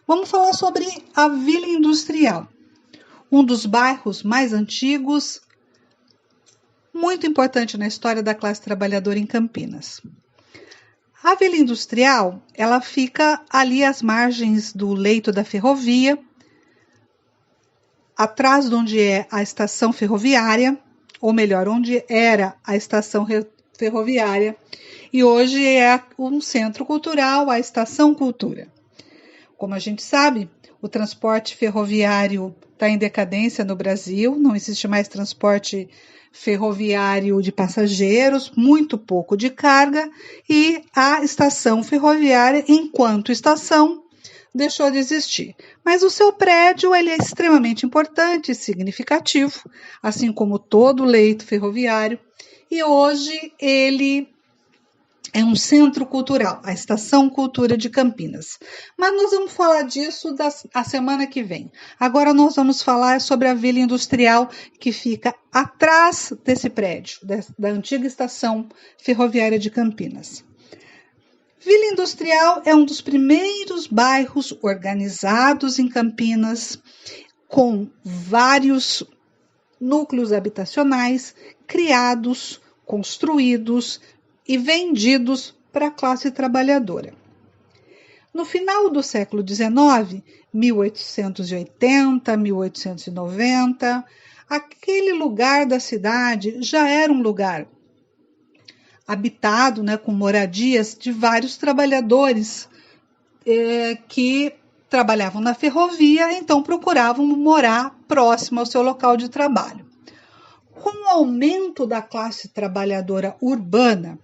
Vamos falar sobre a Vila Industrial, um dos bairros mais antigos, muito importante na história da classe trabalhadora em Campinas. A Vila Industrial, ela fica ali às margens do leito da ferrovia, atrás de onde é a estação ferroviária, ou melhor, onde era a estação ferroviária, e hoje é um centro cultural, a Estação Cultura. Como a gente sabe, o transporte ferroviário está em decadência no Brasil, não existe mais transporte ferroviário de passageiros, muito pouco de carga, e a estação ferroviária, enquanto estação, deixou de existir. Mas o seu prédio ele é extremamente importante e significativo, assim como todo o leito ferroviário, e hoje ele é um centro cultural, a Estação Cultura de Campinas. Mas nós vamos falar disso a semana que vem. Agora nós vamos falar sobre a Vila Industrial que fica atrás desse prédio, da antiga Estação Ferroviária de Campinas. Vila Industrial é um dos primeiros bairros organizados em Campinas, com vários núcleos habitacionais criados, construídos e vendidos para a classe trabalhadora. No final do século XIX, 1880, 1890, aquele lugar da cidade já era um lugar habitado, com moradias de vários trabalhadores que trabalhavam na ferrovia, então procuravam morar próximo ao seu local de trabalho. Com o aumento da classe trabalhadora urbana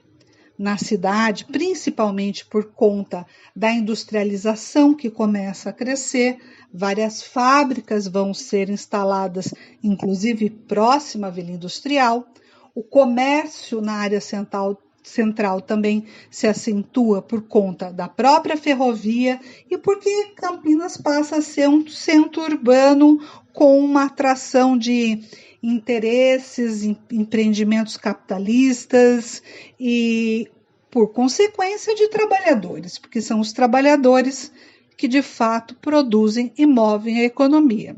na cidade, principalmente por conta da industrialização que começa a crescer, várias fábricas vão ser instaladas, inclusive próxima à Vila Industrial. O comércio na área central também se acentua por conta da própria ferrovia e porque Campinas passa a ser um centro urbano com uma atração de interesses, empreendimentos capitalistas e, por consequência, de trabalhadores, porque são os trabalhadores que, de fato, produzem e movem a economia.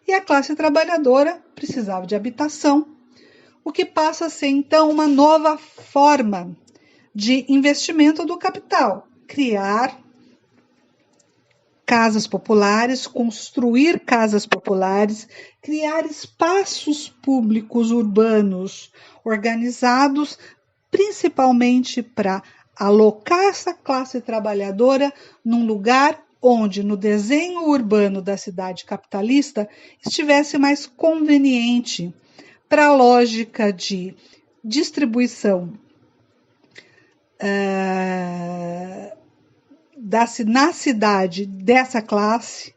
E a classe trabalhadora precisava de habitação, o que passa a ser, então, uma nova forma de investimento do capital, criar casas populares, construir casas populares, criar espaços públicos urbanos organizados, principalmente para alocar essa classe trabalhadora num lugar onde, no desenho urbano da cidade capitalista, estivesse mais conveniente para a lógica de distribuição na cidade dessa classe,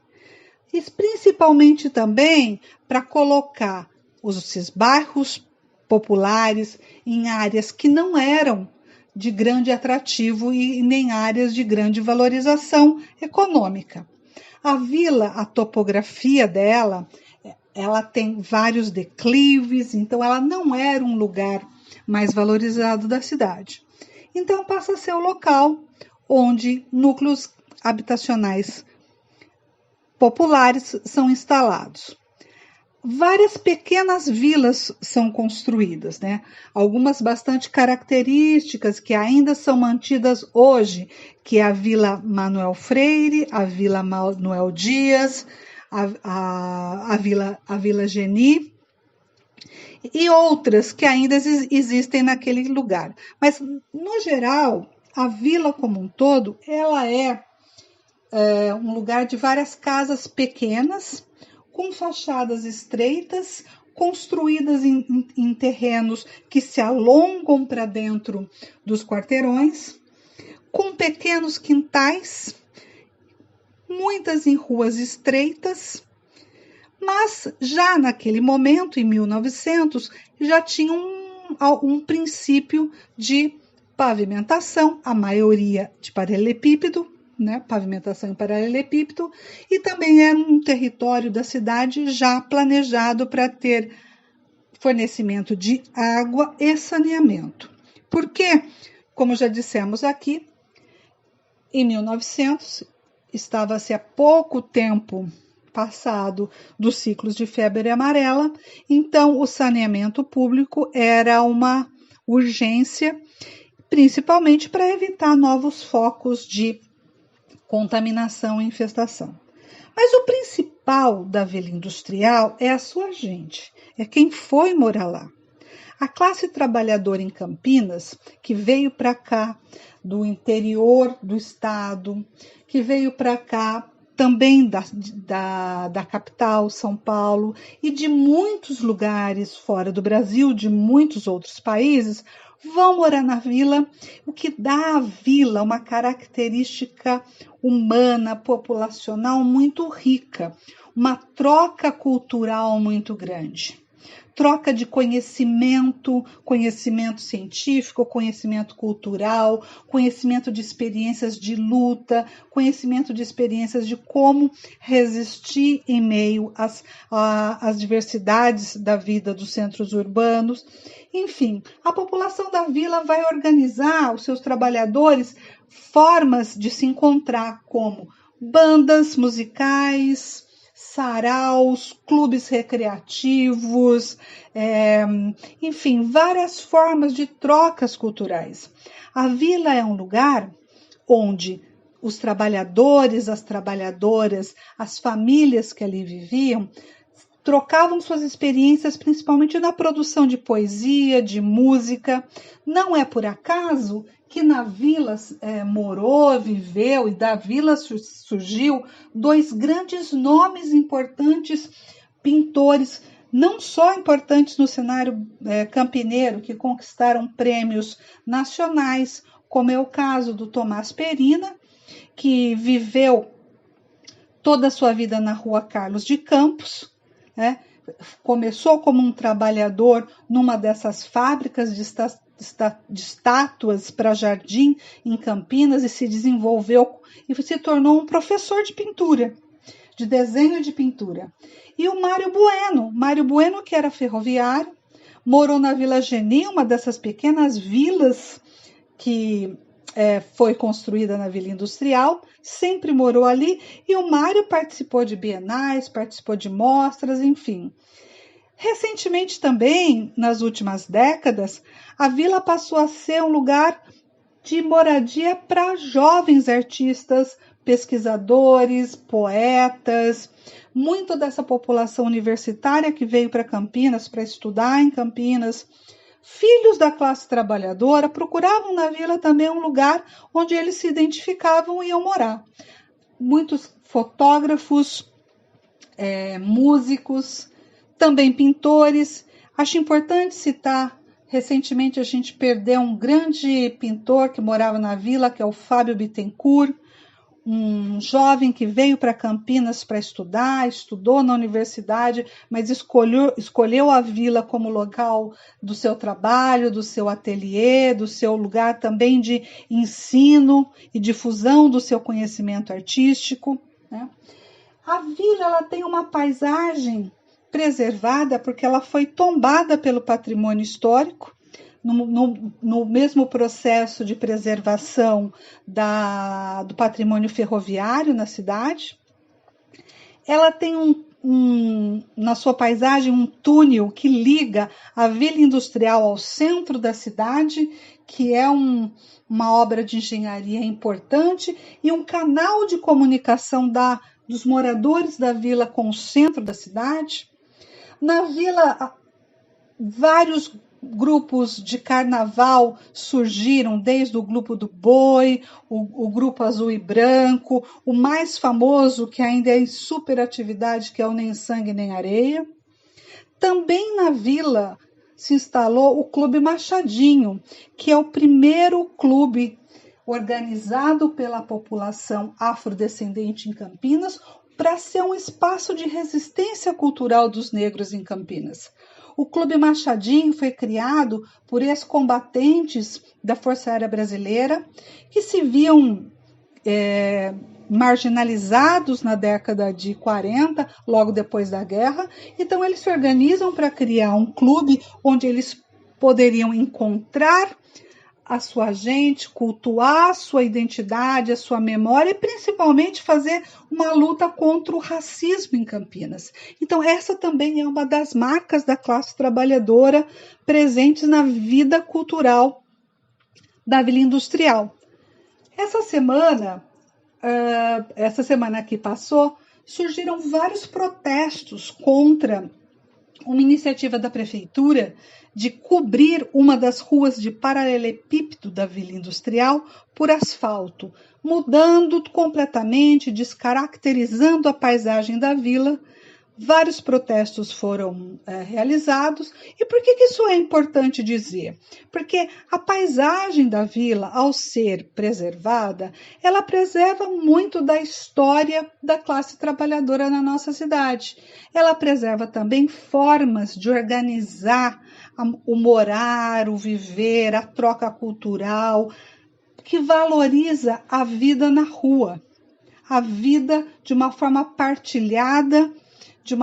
e principalmente também para colocar esses bairros populares em áreas que não eram de grande atrativo e nem áreas de grande valorização econômica. A vila, a topografia dela, ela tem vários declives, então ela não era um lugar mais valorizado da cidade. Então passa a ser o local onde núcleos habitacionais populares são instalados. Várias pequenas vilas são construídas, Algumas bastante características que ainda são mantidas hoje, que é a Vila Manuel Freire, a Vila Manuel Dias, a Vila Geni e outras que ainda existem naquele lugar. Mas, no geral, a vila como um todo, ela é um lugar de várias casas pequenas, com fachadas estreitas, construídas em terrenos que se alongam para dentro dos quarteirões, com pequenos quintais, muitas em ruas estreitas, mas já naquele momento, em 1900, já tinha um princípio de pavimentação, a maioria de paralelepípedo, pavimentação em paralelepípedo, e também era um território da cidade já planejado para ter fornecimento de água e saneamento. Porque, como já dissemos aqui, em 1900 estava-se há pouco tempo passado dos ciclos de febre amarela, então o saneamento público era uma urgência, principalmente para evitar novos focos de contaminação e infestação. Mas o principal da Vila Industrial é a sua gente, é quem foi morar lá. A classe trabalhadora em Campinas, que veio para cá do interior do estado, que veio para cá também da capital, São Paulo, e de muitos lugares fora do Brasil, de muitos outros países, vão morar na vila, o que dá à vila uma característica humana, populacional muito rica, uma troca cultural muito grande. Troca de conhecimento, conhecimento científico, conhecimento cultural, conhecimento de experiências de luta, conhecimento de experiências de como resistir em meio às diversidades da vida dos centros urbanos. Enfim, a população da vila vai organizar os seus trabalhadores formas de se encontrar, como bandas musicais, saraus, clubes recreativos, enfim, várias formas de trocas culturais. A vila é um lugar onde os trabalhadores, as trabalhadoras, as famílias que ali viviam, trocavam suas experiências principalmente na produção de poesia, de música. Não é por acaso que na vila morou, viveu, e da vila surgiu dois grandes nomes importantes pintores, não só importantes no cenário campineiro, que conquistaram prêmios nacionais, como é o caso do Tomás Perina, que viveu toda a sua vida na Rua Carlos de Campos, começou como um trabalhador numa dessas fábricas de estátuas para jardim em Campinas e se desenvolveu e se tornou um professor de pintura, de desenho de pintura. E o Mário Bueno, que era ferroviário, morou na Vila Geni, uma dessas pequenas vilas que foi construída na Vila Industrial, sempre morou ali, e o Mário participou de bienais, participou de mostras, enfim. Recentemente também, nas últimas décadas, a vila passou a ser um lugar de moradia para jovens artistas, pesquisadores, poetas, muito dessa população universitária que veio para Campinas para estudar em Campinas. Filhos da classe trabalhadora procuravam na vila também um lugar onde eles se identificavam e iam morar. Muitos fotógrafos, músicos, também pintores. Acho importante citar, recentemente a gente perdeu um grande pintor que morava na vila, que é o Fábio Bittencourt, um jovem que veio para Campinas para estudar, estudou na universidade, mas escolheu a vila como local do seu trabalho, do seu ateliê, do seu lugar também de ensino e difusão do seu conhecimento artístico, né? A vila ela tem uma paisagem preservada porque ela foi tombada pelo patrimônio histórico, no mesmo processo de preservação do patrimônio ferroviário na cidade. Ela tem na sua paisagem um túnel que liga a Vila Industrial ao centro da cidade, que é uma obra de engenharia importante, e um canal de comunicação dos moradores da vila com o centro da cidade. Na vila, vários grupos de carnaval surgiram, desde o grupo do Boi, o grupo Azul e Branco, o mais famoso, que ainda é em super atividade, que é o Nem Sangue Nem Areia. Também na vila se instalou o Clube Machadinho, que é o primeiro clube organizado pela população afrodescendente em Campinas para ser um espaço de resistência cultural dos negros em Campinas. O Clube Machadinho foi criado por ex-combatentes da Força Aérea Brasileira que se viam marginalizados na década de 40, logo depois da guerra. Então eles se organizam para criar um clube onde eles poderiam encontrar a sua gente, cultuar a sua identidade, a sua memória e principalmente fazer uma luta contra o racismo em Campinas. Então essa também é uma das marcas da classe trabalhadora presentes na vida cultural da Vila Industrial. Essa semana que passou, surgiram vários protestos contra uma iniciativa da prefeitura de cobrir uma das ruas de paralelepípedo da Vila Industrial por asfalto, mudando completamente, descaracterizando a paisagem da vila. Vários protestos foram realizados. E por que isso é importante dizer? Porque a paisagem da vila, ao ser preservada, ela preserva muito da história da classe trabalhadora na nossa cidade. Ela preserva também formas de organizar o morar, o viver, a troca cultural, que valoriza a vida na rua, a vida de uma forma partilhada, de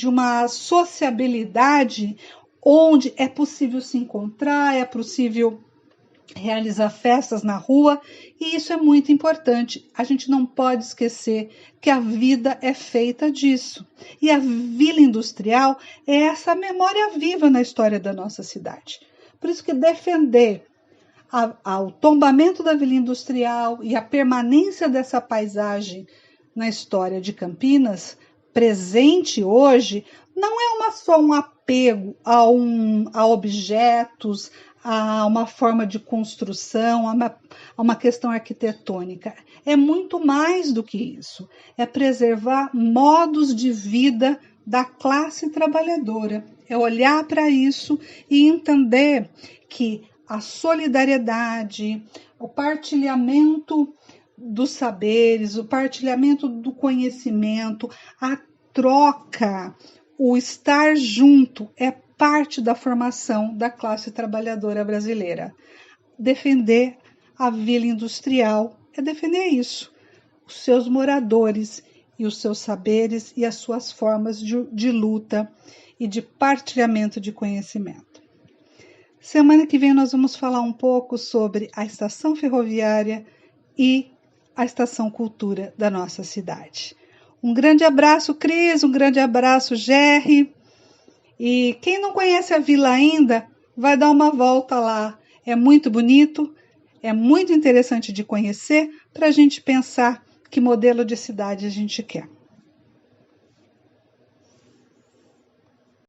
uma sociabilidade onde é possível se encontrar, é possível realizar festas na rua, e isso é muito importante. A gente não pode esquecer que a vida é feita disso. E a Vila Industrial é essa memória viva na história da nossa cidade. Por isso que defender o tombamento da Vila Industrial e a permanência dessa paisagem na história de Campinas presente hoje, não é só um apego a objetos, a uma forma de construção, a uma questão arquitetônica. É muito mais do que isso. É preservar modos de vida da classe trabalhadora. É olhar para isso e entender que a solidariedade, o partilhamento dos saberes, o partilhamento do conhecimento, a troca, o estar junto é parte da formação da classe trabalhadora brasileira. Defender a Vila Industrial é defender isso, os seus moradores e os seus saberes e as suas formas de luta e de partilhamento de conhecimento. Semana que vem nós vamos falar um pouco sobre a estação ferroviária e a estação cultura da nossa cidade. Um grande abraço, Cris, um grande abraço, Gerry. E quem não conhece a vila ainda, vai dar uma volta lá. É muito bonito, é muito interessante de conhecer para a gente pensar que modelo de cidade a gente quer.